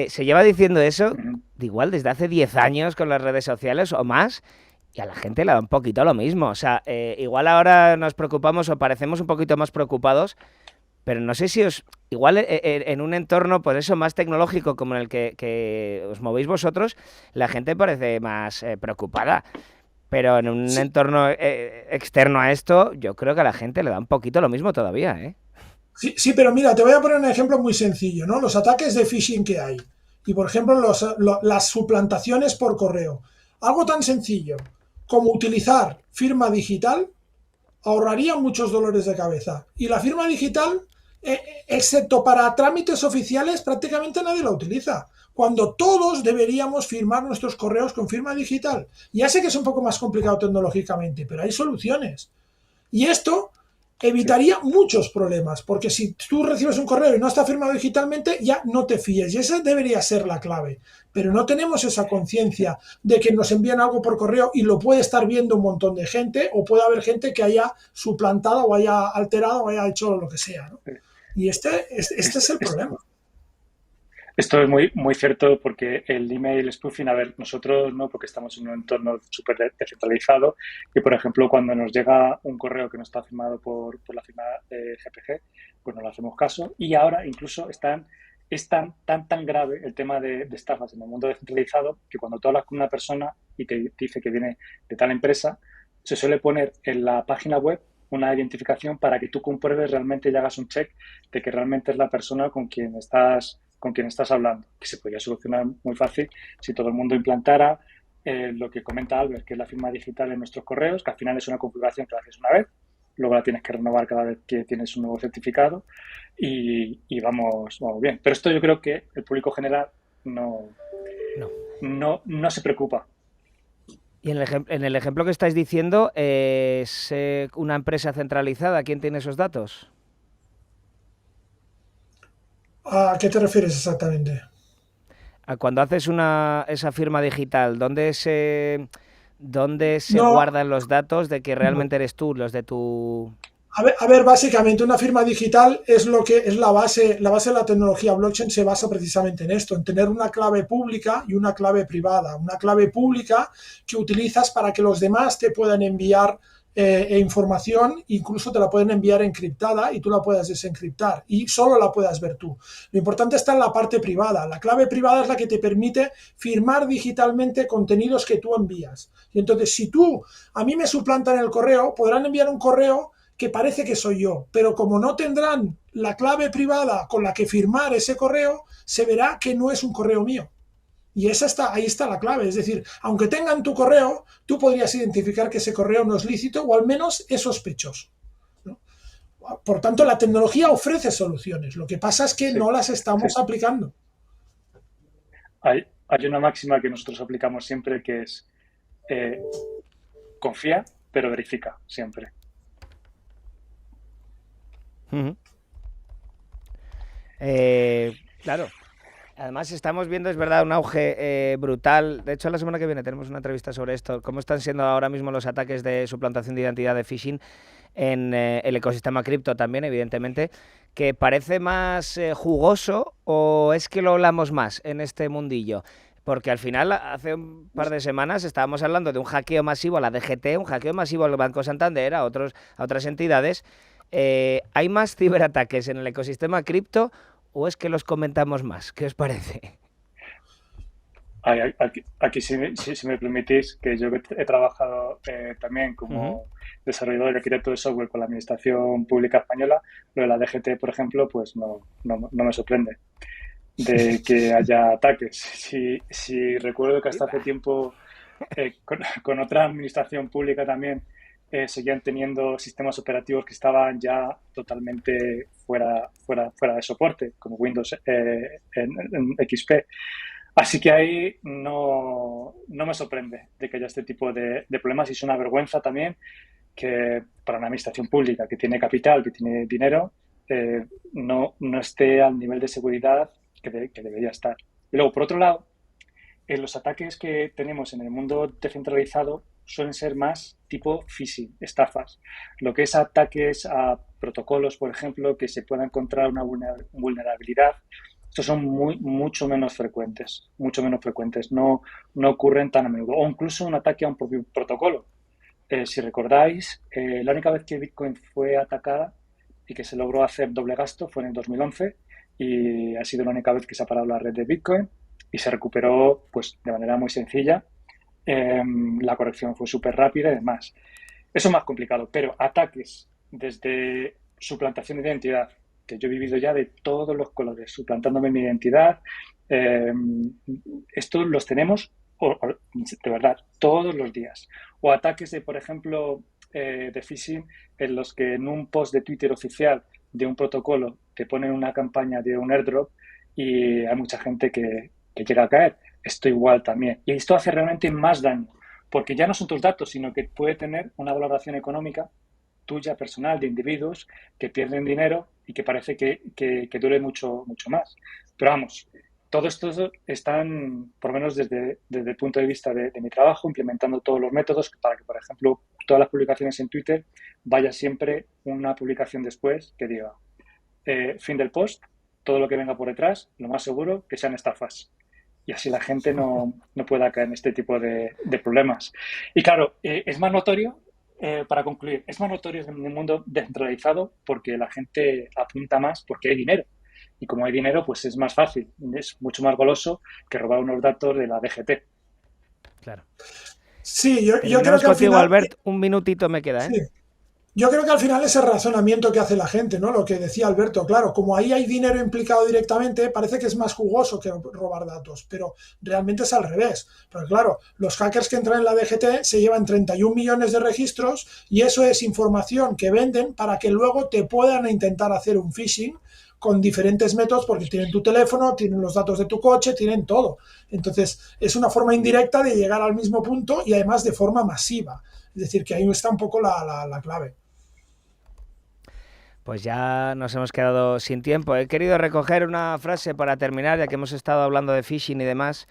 Se lleva diciendo eso, de igual, desde hace 10 años con las redes sociales o más, y a la gente le da un poquito lo mismo. O sea, igual ahora nos preocupamos o parecemos un poquito más preocupados, pero no sé si igual en un entorno, pues eso, más tecnológico como en el que os movéis vosotros, la gente parece más preocupada. Pero en un Sí, entorno externo a esto, yo creo que a la gente le da un poquito lo mismo todavía, ¿eh? sí, sí, pero mira, te voy a poner un ejemplo muy sencillo, ¿no? Los ataques de phishing que hay. Y, por ejemplo, las suplantaciones por correo. Algo tan sencillo como utilizar firma digital ahorraría muchos dolores de cabeza. Y la firma digital, excepto para trámites oficiales, prácticamente nadie la utiliza. Cuando todos deberíamos firmar nuestros correos con firma digital. Ya sé que es un poco más complicado tecnológicamente, pero hay soluciones. Y esto Sí. evitaría muchos problemas, porque si tú recibes un correo y no está firmado digitalmente, ya no te fíes. Y esa debería ser la clave. Pero no tenemos esa conciencia de que nos envían algo por correo y lo puede estar viendo un montón de gente, o puede haber gente que haya suplantado o haya alterado o haya hecho lo que sea, ¿no? Y este es el problema. Esto es muy cierto porque el email spoofing, a ver, nosotros no, porque estamos en un entorno súper descentralizado y, por ejemplo, cuando nos llega un correo que no está firmado por la firma GPG, pues no le hacemos caso y ahora incluso es tan grave el tema de estafas en el mundo descentralizado que cuando tú hablas con una persona y te dice que viene de tal empresa, se suele poner en la página web una identificación para que tú compruebes realmente y hagas un check de que realmente es la persona con con quien estás hablando, que se podría solucionar muy fácil si todo el mundo implantara lo que comenta Albert, que es la firma digital en nuestros correos, que al final es una configuración que la haces una vez, luego la tienes que renovar cada vez que tienes un nuevo certificado y vamos bien. Pero esto yo creo que el público general no se preocupa. Y en el ejemplo que estáis diciendo, ¿es una empresa centralizada? ¿Quién tiene esos datos? ¿A qué te refieres exactamente? Cuando haces esa firma digital, ¿dónde se No, guardan los datos de que realmente eres tú, los de tu... A ver, básicamente una firma digital es lo que es la base de la tecnología blockchain se basa precisamente en esto, en tener una clave pública y una clave privada. Una clave pública que utilizas para que los demás te puedan enviar información, incluso te la pueden enviar encriptada y tú la puedas desencriptar y solo la puedas ver tú. Lo importante está en la parte privada. La clave privada es la que te permite firmar digitalmente contenidos que tú envías. Y entonces, si a mí me suplantan el correo, podrán enviar un correo que parece que soy yo, pero como no tendrán la clave privada con la que firmar ese correo, se verá que no es un correo mío. Y ahí está la clave, es decir, aunque tengan tu correo, tú podrías identificar que ese correo no es lícito o al menos es sospechoso, ¿no? Por tanto, la tecnología ofrece soluciones, lo que pasa es que no las estamos aplicando. Hay una máxima que nosotros aplicamos siempre que es confía, pero verifica siempre. Claro. Además estamos viendo, es verdad, un auge brutal. De hecho, la semana que viene tenemos una entrevista sobre esto, cómo están siendo ahora mismo los ataques de suplantación de identidad de phishing en el ecosistema cripto también, evidentemente, que parece más jugoso, o es que lo hablamos más en este mundillo. Porque al final, hace un par de semanas estábamos hablando de un hackeo masivo a la DGT, un hackeo masivo al Banco Santander, a otras entidades. ¿Hay más ciberataques en el ecosistema cripto o es que los comentamos más? ¿Qué os parece? Aquí si me permitís, que yo he trabajado también como desarrollador y arquitecto de software con la Administración Pública Española, lo de la DGT, por ejemplo, pues no me sorprende de que haya ataques. Si recuerdo que hasta hace tiempo con otra administración pública también seguían teniendo sistemas operativos que estaban ya totalmente fuera de soporte, como Windows en XP. Así que ahí no me sorprende de que haya este tipo de problemas, y es una vergüenza también que para una administración pública que tiene capital, que tiene dinero, no esté al nivel de seguridad que debería estar. Y luego, por otro lado, los ataques que tenemos en el mundo descentralizado suelen ser más tipo phishing, estafas. Lo que es ataques a protocolos, por ejemplo, que se pueda encontrar una vulnerabilidad, estos son mucho menos frecuentes, no ocurren tan a menudo. O incluso un ataque a un propio protocolo. Si recordáis, la única vez que Bitcoin fue atacada y que se logró hacer doble gasto fue en el 2011, y ha sido la única vez que se ha parado la red de Bitcoin y se recuperó pues de manera muy sencilla. La corrección fue súper rápida y demás. Eso es más complicado, pero ataques desde suplantación de identidad, que yo he vivido ya de todos los colores, suplantándome mi identidad, estos los tenemos de verdad todos los días. O ataques de, por ejemplo, de phishing, en los que en un post de Twitter oficial de un protocolo te ponen una campaña de un airdrop y hay mucha gente que llega a caer. Esto igual también. Y esto hace realmente más daño, porque ya no son tus datos, sino que puede tener una valoración económica tuya, personal, de individuos que pierden dinero y que parece que duele mucho más. Pero vamos, todo esto están, por lo menos desde el punto de vista de mi trabajo, implementando todos los métodos para que, por ejemplo, todas las publicaciones en Twitter vaya siempre una publicación después que diga fin del post, todo lo que venga por detrás, lo más seguro que sean estafas. Y así la gente no pueda caer en este tipo de problemas. Y claro, es más notorio, para concluir, es más notorio en un mundo descentralizado porque la gente apunta más porque hay dinero. Y como hay dinero, pues es más fácil, es mucho más goloso que robar unos datos de la DGT. Claro. Sí, yo creo que al final... Albert, un minutito me queda, ¿eh? Sí. Yo creo que al final es el razonamiento que hace la gente, ¿no? Lo que decía Alberto, claro, como ahí hay dinero implicado directamente, parece que es más jugoso que robar datos, pero realmente es al revés. Porque claro, los hackers que entran en la DGT se llevan 31 millones de registros y eso es información que venden para que luego te puedan intentar hacer un phishing con diferentes métodos porque tienen tu teléfono, tienen los datos de tu coche, tienen todo. Entonces, es una forma indirecta de llegar al mismo punto y además de forma masiva. Es decir, que ahí está un poco la clave. Pues ya nos hemos quedado sin tiempo. He querido recoger una frase para terminar, ya que hemos estado hablando de phishing y demás,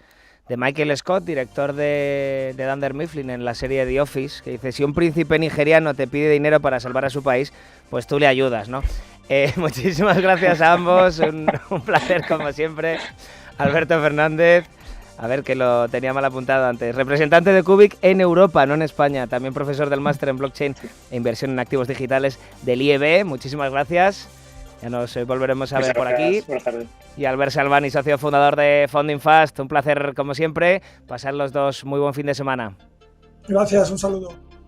de Michael Scott, director de Dunder Mifflin en la serie The Office, que dice: si un príncipe nigeriano te pide dinero para salvar a su país, pues tú le ayudas, ¿no? Muchísimas gracias a ambos, un placer como siempre. Alberto Fernández, a ver que lo tenía mal apuntado antes, representante de Cubic en Europa, no en España, también profesor del máster en blockchain e inversión en activos digitales del IEB. Muchísimas gracias. Ya nos volveremos a ver por aquí. Buenas tardes. Y Albert Salvani, socio fundador de Funding Fast. Un placer como siempre. Pasar los dos muy buen fin de semana. Gracias, un saludo.